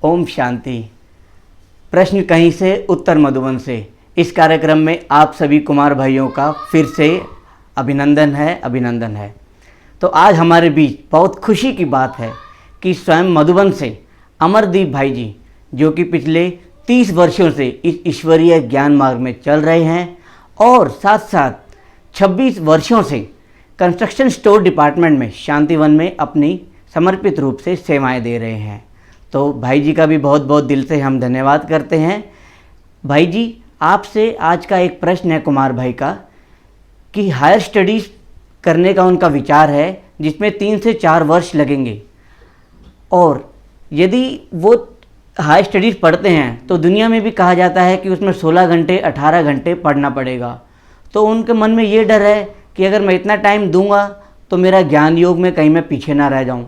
ओम शांति। प्रश्न कहीं से उत्तर मधुबन से, इस कार्यक्रम में आप सभी कुमार भाइयों का फिर से अभिनंदन है। तो आज हमारे बीच बहुत खुशी की बात है कि स्वयं मधुबन से अमरदीप भाई जी, जो कि पिछले 30 वर्षों से इस ईश्वरीय ज्ञान मार्ग में चल रहे हैं और साथ साथ 26 वर्षों से कंस्ट्रक्शन स्टोर डिपार्टमेंट में शांतिवन में अपनी समर्पित रूप से सेवाएं दे रहे हैं। तो भाई जी का भी बहुत बहुत दिल से हम धन्यवाद करते हैं। भाई जी, आपसे आज का एक प्रश्न है कुमार भाई का कि हायर स्टडीज़ करने का उनका विचार है जिसमें 3 से 4 वर्ष लगेंगे, और यदि वो हायर स्टडीज़ पढ़ते हैं तो दुनिया में भी कहा जाता है कि उसमें 16 घंटे 18 घंटे पढ़ना पड़ेगा। तो उनके मन में ये डर है कि अगर मैं इतना टाइम दूंगा तो मेरा ज्ञान योग में कहीं मैं पीछे ना रह जाऊं,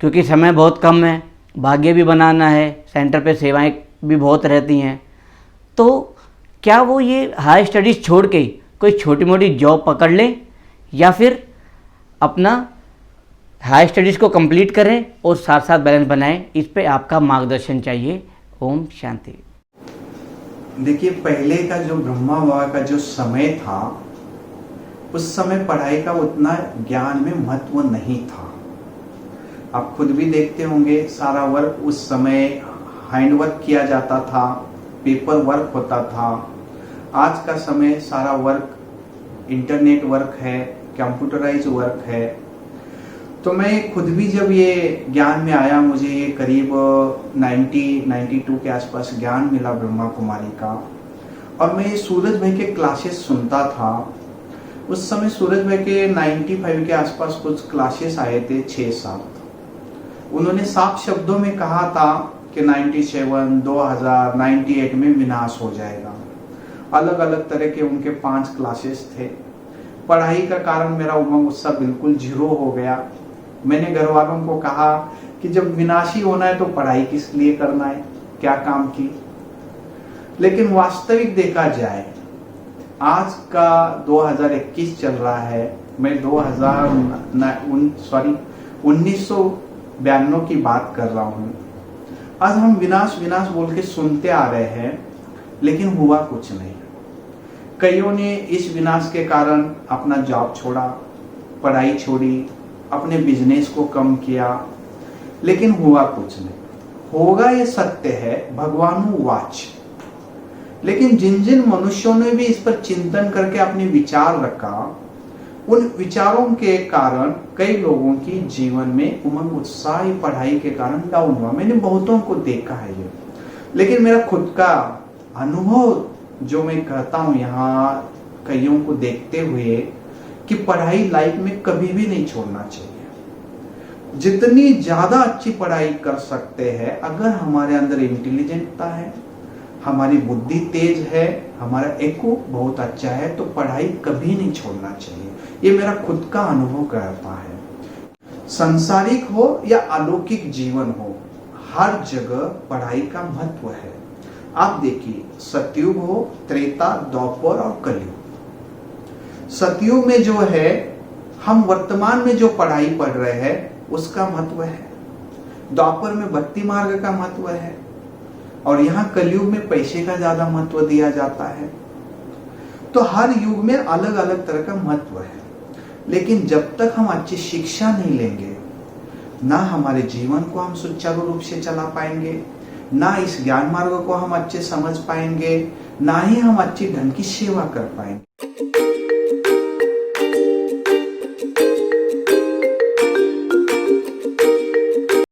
क्योंकि समय बहुत कम है, भाग्य भी बनाना है, सेंटर पे सेवाएं भी बहुत रहती हैं। तो क्या वो ये हाई स्टडीज़ छोड़ के कोई छोटी मोटी जॉब पकड़ लें या फिर अपना हाई स्टडीज़ को कंप्लीट करें और साथ साथ बैलेंस बनाएं? इस पे आपका मार्गदर्शन चाहिए। ओम शांति। देखिए, पहले का जो ब्रह्मा बाबा का जो समय था, उस समय पढ़ाई का उतना ज्ञान में महत्व नहीं था। आप खुद भी देखते होंगे, सारा वर्क उस समय हैंड वर्क किया जाता था, पेपर वर्क होता था। आज का समय सारा वर्क इंटरनेट वर्क है, कंप्यूटराइज वर्क है। तो मैं खुद भी जब ये ज्ञान में आया, मुझे ये करीब 92 के आसपास ज्ञान मिला ब्रह्मा कुमारी का, और मैं सूरज भाई के क्लासेस सुनता था। उस समय सूरज भाई के 95 के आसपास कुछ क्लासेस आए थे, 6-7। उन्होंने साफ शब्दों में कहा था कि 97, 2000, 98 में विनाश हो जाएगा। अलग अलग तरह के उनके 5 क्लासेस थे। पढ़ाई का कारण मेरा उमंग उत्साह बिल्कुल 0 हो गया। मैंने घर वालों को कहा कि जब विनाश ही होना है तो पढ़ाई किस लिए करना है, क्या काम की। लेकिन वास्तविक देखा जाए, आज का 2021 चल रहा है, मैं 1992 की बात कर रहा हूँ। आज हम विनाश विनाश बोल के सुनते आ रहे हैं, लेकिन हुआ कुछ नहीं। कईयों ने इस विनाश के कारण अपना जॉब छोड़ा, पढ़ाई छोड़ी, अपने बिजनेस को कम किया, लेकिन हुआ कुछ नहीं। होगा ये सत्य है, भगवानुवाच। लेकिन जिन जिन मनुष्यों ने भी इस पर चिंतन करके अपने विचार रखा, उन विचारों के कारण कई लोगों की जीवन में उमंग उत्साह पढ़ाई के कारण डाउन हुआ। मैंने बहुतों को देखा है ये। लेकिन मेरा खुद का अनुभव जो मैं कहता हूँ यहाँ कईयों को देखते हुए, कि पढ़ाई लाइफ में कभी भी नहीं छोड़ना चाहिए। जितनी ज्यादा अच्छी पढ़ाई कर सकते हैं, अगर हमारे अंदर इंटेलिजेंटता है, हमारी बुद्धि तेज है, हमारा ईक्यू बहुत अच्छा है, तो पढ़ाई कभी नहीं छोड़ना चाहिए। ये मेरा खुद का अनुभव कहता है। सांसारिक हो या अलौकिक जीवन हो, हर जगह पढ़ाई का महत्व है। आप देखिए, सतयुग हो, त्रेता, द्वापर और कलयुग। सतयुग में जो है, हम वर्तमान में जो पढ़ाई पढ़ रहे हैं उसका महत्व है। द्वापर में भक्ति मार्ग का महत्व है, और यहाँ कलयुग में पैसे का ज्यादा महत्व दिया जाता है। तो हर युग में अलग अलग तरह का महत्व है। लेकिन जब तक हम अच्छी शिक्षा नहीं लेंगे, ना हमारे जीवन को हम सुचारू रूप से चला पाएंगे, ना इस ज्ञान मार्ग को हम अच्छे समझ पाएंगे, ना ही हम अच्छी ढंग की सेवा कर पाएंगे।